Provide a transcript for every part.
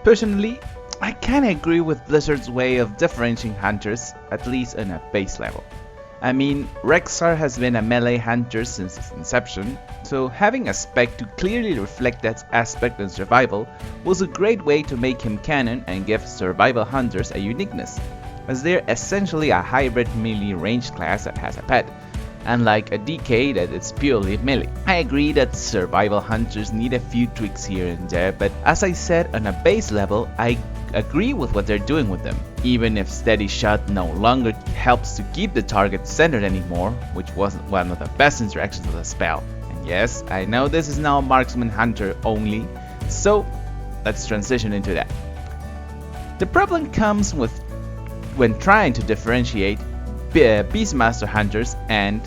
Personally, I kinda agree with Blizzard's way of differentiating hunters, at least on a base level. I mean, Rexar has been a melee hunter since its inception, so having a spec to clearly reflect that aspect in survival was a great way to make him canon and give survival hunters a uniqueness, as they're essentially a hybrid melee ranged class that has a pet, unlike a DK that is purely melee. I agree that survival hunters need a few tweaks here and there, but as I said, on a base level, I agree with what they're doing with them. Even if steady shot no longer helps to keep the target centered anymore, which wasn't one of the best interactions of the spell. And yes, I know this is now Marksman Hunter only, so let's transition into that. The problem comes with when trying to differentiate Beastmaster Hunters and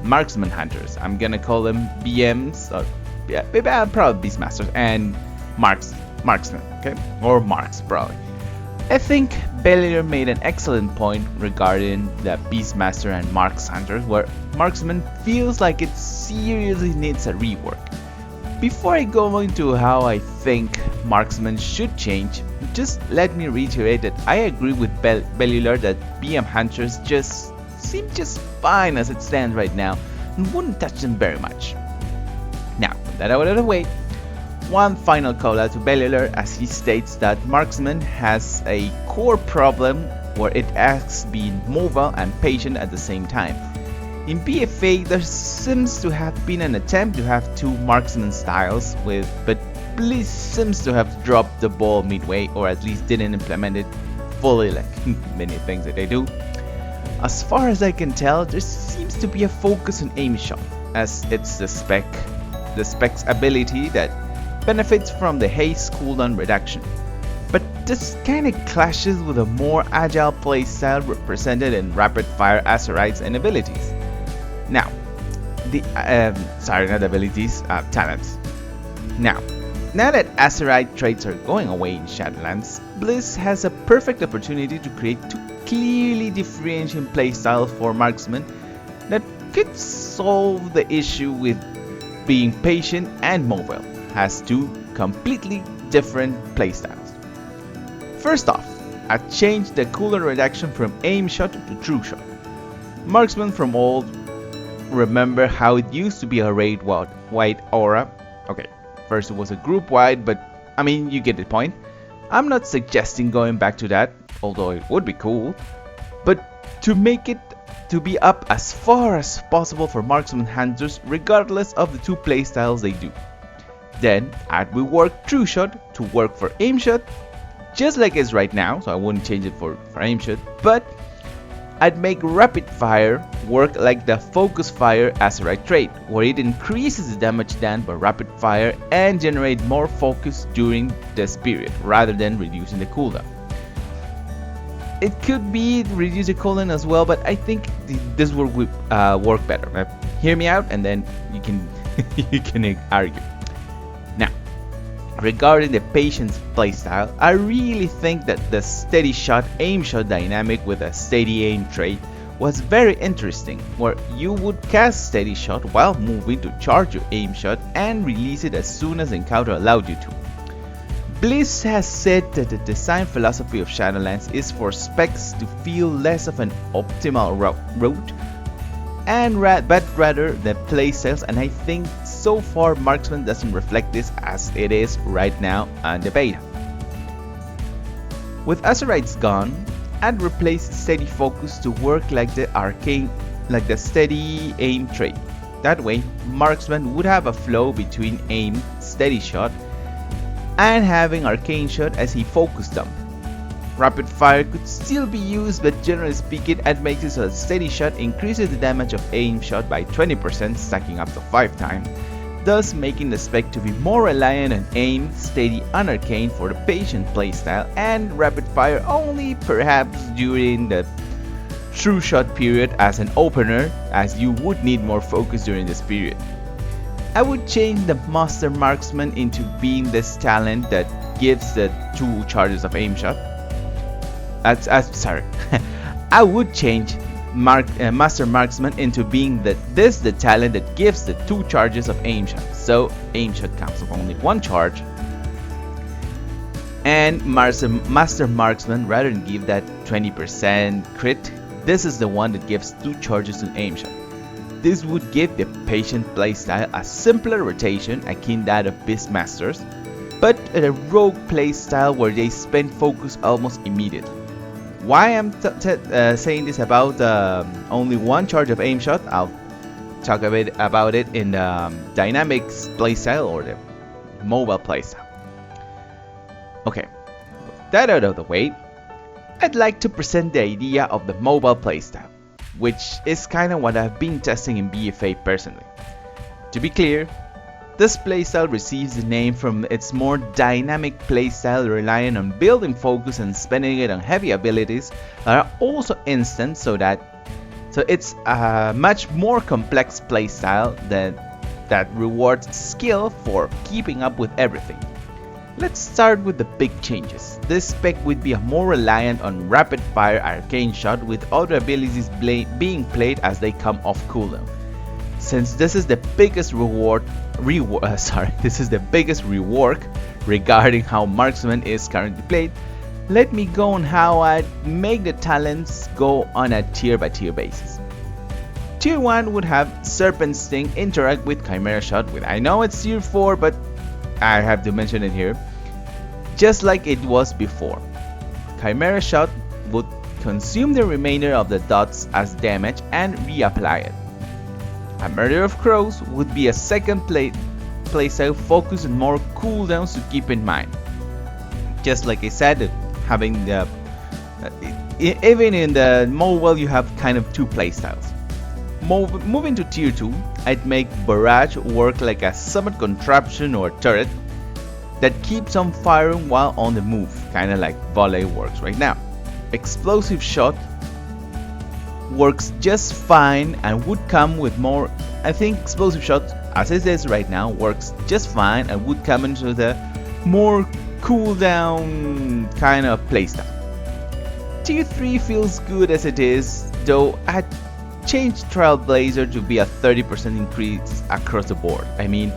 Marksman Hunters. I'm gonna call them BMs, or yeah, probably Beastmasters and Marksman, okay? Or Marks, probably. I think Bellular made an excellent point regarding the Beastmaster and Marks Hunters, where Marksman feels like it seriously needs a rework. Before I go into how I think Marksman should change, just let me reiterate that I agree with Bellular that BM Hunters just seem just fine as it stands right now and wouldn't touch them very much. Now, with that out of the way, one final call out to Bellular, as he states that Marksman has a core problem where it asks being mobile and patient at the same time. In BFA, there seems to have been an attempt to have two Marksman styles, but Blizz seems to have dropped the ball midway, or at least didn't implement it fully like many things that they do. As far as I can tell, there seems to be a focus on aim shot, as it's the spec's ability that benefits from the haste cooldown reduction. But this kinda clashes with a more agile playstyle represented in rapid fire Azerites and abilities. Now, talents. Now that Azerite traits are going away in Shadowlands, Blizz has a perfect opportunity to create two clearly differentiating playstyles for Marksman that could solve the issue with being patient and mobile, has two completely different playstyles. First off, I changed the cooldown reduction from aim shot to true shot. Marksman from old remember how it used to be a raid wide aura. Okay, first it was a group wide, but I mean, you get the point. I'm not suggesting going back to that, although it would be cool, but to make it to be up as far as possible for Marksman Hunters regardless of the two playstyles they do. Then add rework true shot to work for aim shot, just like it's right now, so I wouldn't change it for aim shot, but I'd make rapid fire work like the focus fire Azerite trait, where it increases the damage done by rapid fire and generate more focus during this period, rather than reducing the cooldown. It could be reduce the cooldown as well, but I think this will work better. Hear me out, and then you can you can argue. Now, regarding the patience playstyle, I really think that the steady shot aim shot dynamic with a steady aim trait was very interesting, where you would cast steady shot while moving to charge your aim shot and release it as soon as the encounter allowed you to. Blizz has said that the design philosophy of Shadowlands is for specs to feel less of an optimal route but rather the playstyles, and I think so far Marksman doesn't reflect this as it is right now on the beta. With Azerites gone, I'd replace steady focus to work like the steady aim trait. That way, Marksman would have a flow between aim, steady shot, and having arcane shot as he focused them. Rapid fire could still be used, but generally speaking, it makes it so that steady shot increases the damage of aim shot by 20%, stacking up to 5 times, thus making the spec to be more reliant on aim, steady, and arcane for the patient playstyle, and rapid fire only perhaps during the true shot period as an opener, as you would need more focus during this period. I would change the Master Marksman into being this talent that gives the 2 charges of aim shot. I would change Master Marksman into being the talent that gives the 2 charges of aim shot. So aim shot counts with only 1 charge. And Master Marksman, rather than give that 20% crit, this is the one that gives 2 charges to aim shot. This would give the patient playstyle a simpler rotation akin that of Beastmasters, but a rogue playstyle where they spend focus almost immediately. Why I'm saying this about only 1 charge of aim shot, I'll talk a bit about it in the dynamics playstyle or the mobile playstyle. Okay, with that out of the way, I'd like to present the idea of the mobile playstyle, which is kinda what I've been testing in BFA personally. To be clear, this playstyle receives the name from its more dynamic playstyle relying on building focus and spending it on heavy abilities that are also instant, so it's a much more complex playstyle that rewards skill for keeping up with everything. Let's start with the big changes. This spec would be more reliant on rapid fire arcane shot with other abilities being played as they come off cooldown. Since this is the biggest rework regarding how Marksman is currently played, let me go on how I'd make the talents go on a tier by tier basis. Tier 1 would have Serpent Sting interact with Chimera Shot with, I know it's tier 4, but I have to mention it here. Just like it was before, Chimera Shot would consume the remainder of the dots as damage and reapply it. A Murder of Crows would be a second playstyle focused on more cooldowns to keep in mind. Just like I said, having the even in the mobile you have kind of 2 playstyles. Moving to tier 2, I'd make Barrage work like a summon contraption or turret that keeps on firing while on the move, kinda like Volley works right now. Explosive Shot works just fine and would come with more. I think Explosive Shot, as it is right now, works just fine and would come into the more cooldown kind of playstyle. Tier 3 feels good as it is, though I'd change Trailblazer to be a 30% increase across the board. I mean,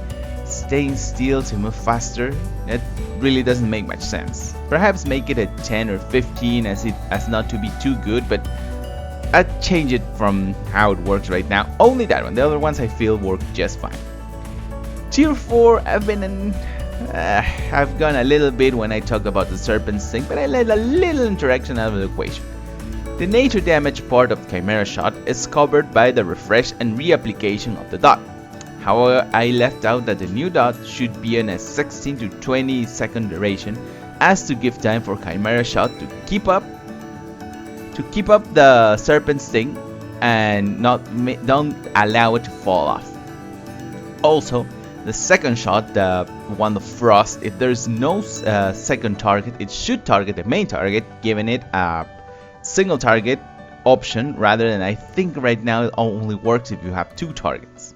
staying still to move faster, that really doesn't make much sense. Perhaps make it a 10 or 15 as not to be too good, but I'd change it from how it works right now. Only that one. The other ones I feel work just fine. Tier 4, I've gone a little bit when I talk about the Serpent Sting, but I let a little interaction out of the equation. The nature damage part of Chimera Shot is covered by the refresh and reapplication of the dot. However, I left out that the new dot should be in a 16 to 20 second duration, as to give time for Chimera Shot to keep up the Serpent Sting and don't allow it to fall off. Also, the second shot, the one of Frost, if there's no second target, it should target the main target, giving it a single target option rather than, I think right now it only works if you have 2 targets.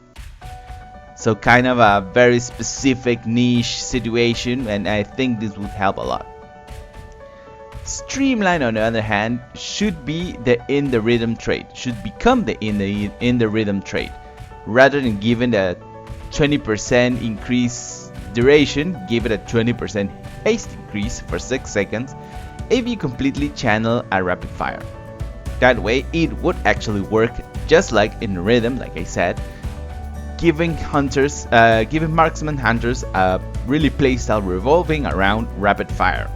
So kind of a very specific niche situation, and I think this would help a lot. Streamline, on the other hand, should be the in the rhythm trait, should become the in the rhythm trait, rather than giving the 20% increase duration, give it a 20% haste increase for 6 seconds if you completely channel a rapid fire. That way it would actually work just like in rhythm, like I said, giving Marksman Hunters a really playstyle revolving around rapid fire.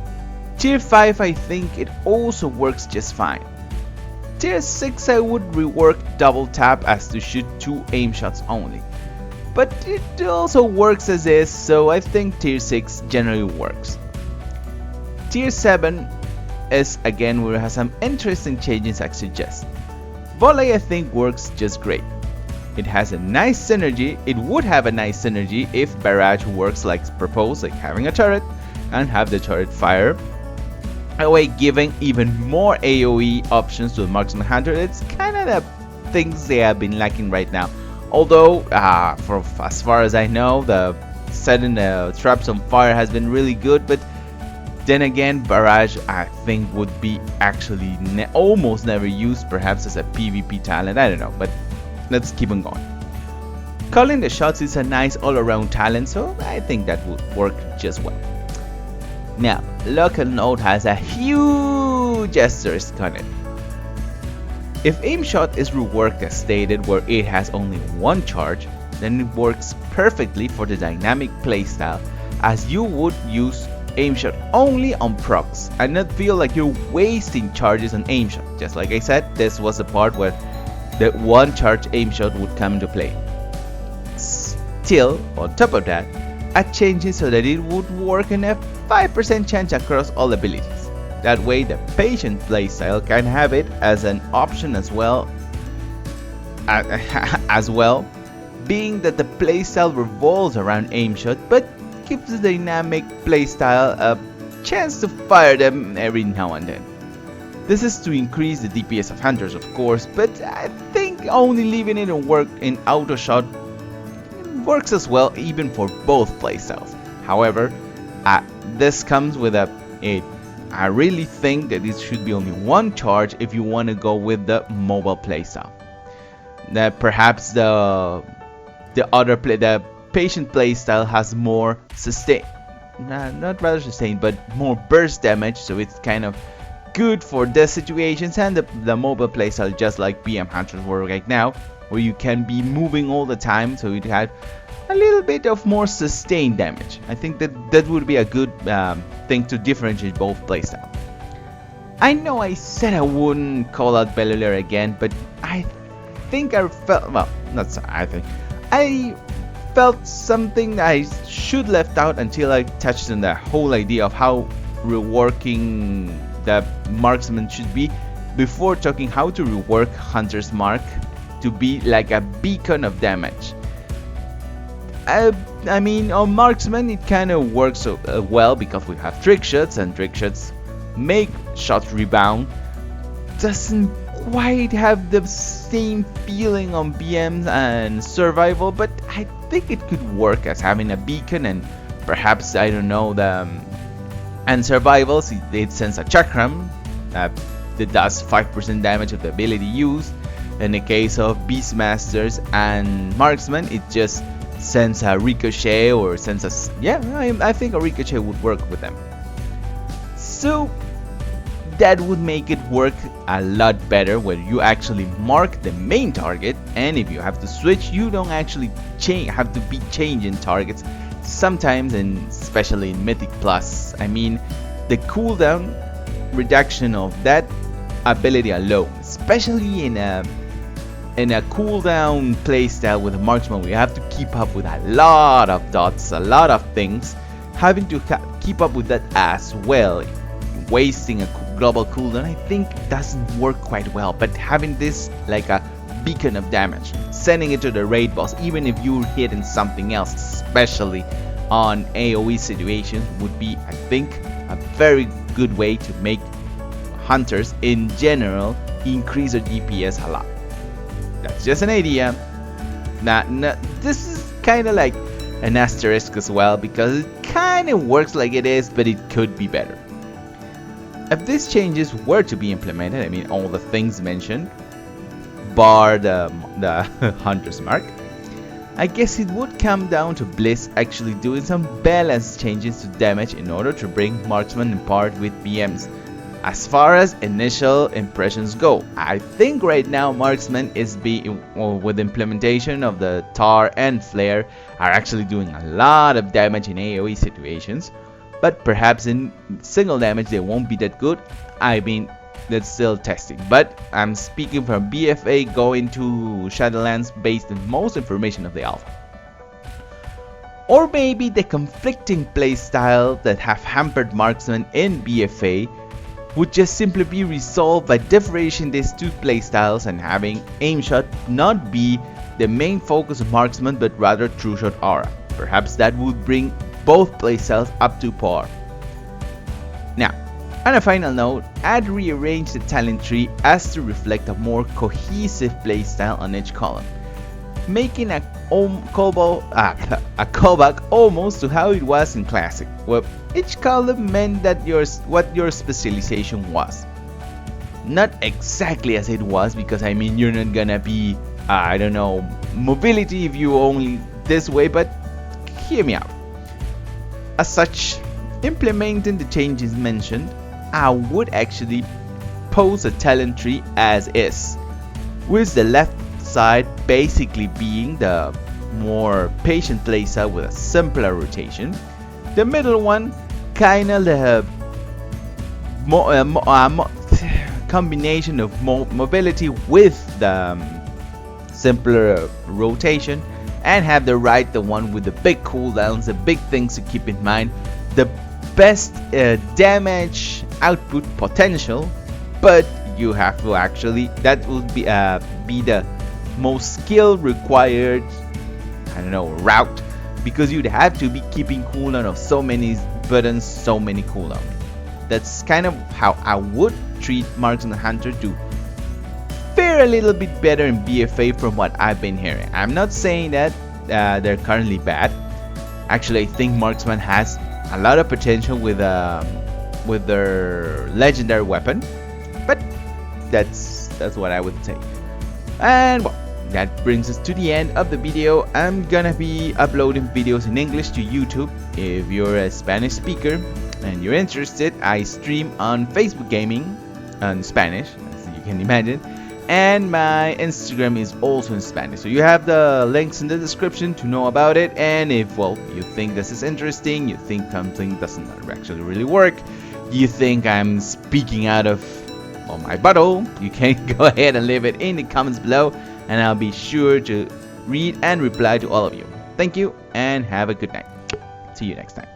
Tier 5, I think it also works just fine. Tier 6, I would rework double tap as to shoot 2 aim shots only, but it also works as is, so I think tier 6 generally works. Tier 7 is again where it has some interesting changes I suggest. Volley I think works just great. It has a nice synergy. It would have a nice synergy if Barrage works like proposed, like having a turret and have the turret fire away, giving even more AoE options to the Marksman Hunter. It's kind of the things they have been lacking right now. Although, as far as I know, the setting the traps on fire has been really good, but then again, Barrage I think would be actually almost never used, perhaps as a PvP talent, I don't know, but let's keep on going. Calling the shots is a nice all-around talent, so I think that would work just well. Now, local node has a huge asterisk on it. If aim shot is reworked as stated, where it has only one charge, then it works perfectly for the dynamic playstyle, as you would use aim shot only on procs and not feel like you're wasting charges on aim shot. Just like I said, this was the part where the one charge aim shot would come into play. Still, on top of that, I changed it so that it would work in a 5% chance across all abilities. That way the patient playstyle can have it as an option as well, being that the playstyle revolves around aim shot but gives the dynamic playstyle a chance to fire them every now and then. This is to increase the DPS of hunters, of course, but I think only leaving it in work in auto shot works as well even for both playstyles. However, this comes with I really think that it should be only one charge if you want to go with the mobile playstyle. That perhaps the patient playstyle has more but more burst damage, so it's kind of good for the situations, and the mobile playstyle just like BM Hunters were right now, where you can be moving all the time, so it had a little bit of more sustained damage. I think that would be a good thing to differentiate both playstyles. I know I said I wouldn't call out Bellular again, but I think I felt, well, not so, I felt something I should left out until I touched on the whole idea of how reworking the marksman should be, before talking how to rework Hunter's Mark to be like a beacon of damage. I mean, on Marksman it kind of works well because we have trick shots, and trick shots make shots rebound. Doesn't quite have the same feeling on BMs and survival, but I think it could work as having a beacon, and perhaps, I don't know, and survivals it sends a chakram that does 5% damage of the ability used. In the case of Beastmasters and Marksman, it just sends a ricochet, or sends I think a ricochet would work with them. So that would make it work a lot better, where you actually mark the main target, and if you have to switch, you don't actually have to be changing targets sometimes, and especially in Mythic Plus. I mean, the cooldown reduction of that ability alone, especially in a cooldown playstyle with a marksman, we have to keep up with a lot of dots, a lot of things, having to keep up with that as well, wasting a global cooldown, I think doesn't work quite well. But having this like a beacon of damage, sending it to the raid boss, even if you're hitting something else, especially on AoE situations, would be, I think, a very good way to make hunters in general increase their DPS a lot. That's just an idea. This is kind of like an asterisk as well, because it kind of works like it is, but it could be better. If these changes were to be implemented, I mean all the things mentioned, bar the Hunter's Mark, I guess it would come down to Bliss actually doing some balance changes to damage in order to bring Marksman in part with BMs. As far as initial impressions go, I think right now Marksman is with the implementation of the Tar and Flare, are actually doing a lot of damage in AoE situations, but perhaps in single damage they won't be that good. I mean, that's still testing, but I'm speaking from BFA going to Shadowlands based on most information of the alpha. Or maybe the conflicting playstyle that have hampered Marksman in BFA would just simply be resolved by differentiating these two playstyles and having aim shot not be the main focus of Marksman, but rather true shot aura. Perhaps that would bring both playstyles up to par. Now, on a final note, I'd rearrange the talent tree as to reflect a more cohesive playstyle on each column, making a callback almost to how it was in Classic, where each column meant that what your specialization was. Not exactly as it was, because I mean you're not gonna be, I don't know, mobility if you only this way, but hear me out. As such, Implementing the changes mentioned, I would actually pose a talent tree as is, with the left side basically being the more patient playstyle with a simpler rotation, the middle one kinda the combination of mobility with the simpler rotation, and have the right, the one with the big cooldowns, the big things to keep in mind, the best damage output potential, but you have to actually, that will be the most skill required, I don't know, route, because you'd have to be keeping cooldown of so many buttons, so many cooldown. That's kind of how I would treat Marksman Hunter to fare a little bit better in BFA from what I've been hearing. I'm not saying that they're currently bad. Actually, I think Marksman has a lot of potential with their legendary weapon, but that's what I would say. And well, that brings us to the end of the video. I'm gonna be uploading videos in English to YouTube. If you're a Spanish speaker and you're interested, I stream on Facebook Gaming in Spanish, as you can imagine, and my Instagram is also in Spanish, so you have the links in the description to know about it. And if, well, you think this is interesting, you think something doesn't actually really work, you think I'm speaking out of my butthole, you can go ahead and leave it in the comments below, and I'll be sure to read and reply to all of you. Thank you and have a good night. See you next time.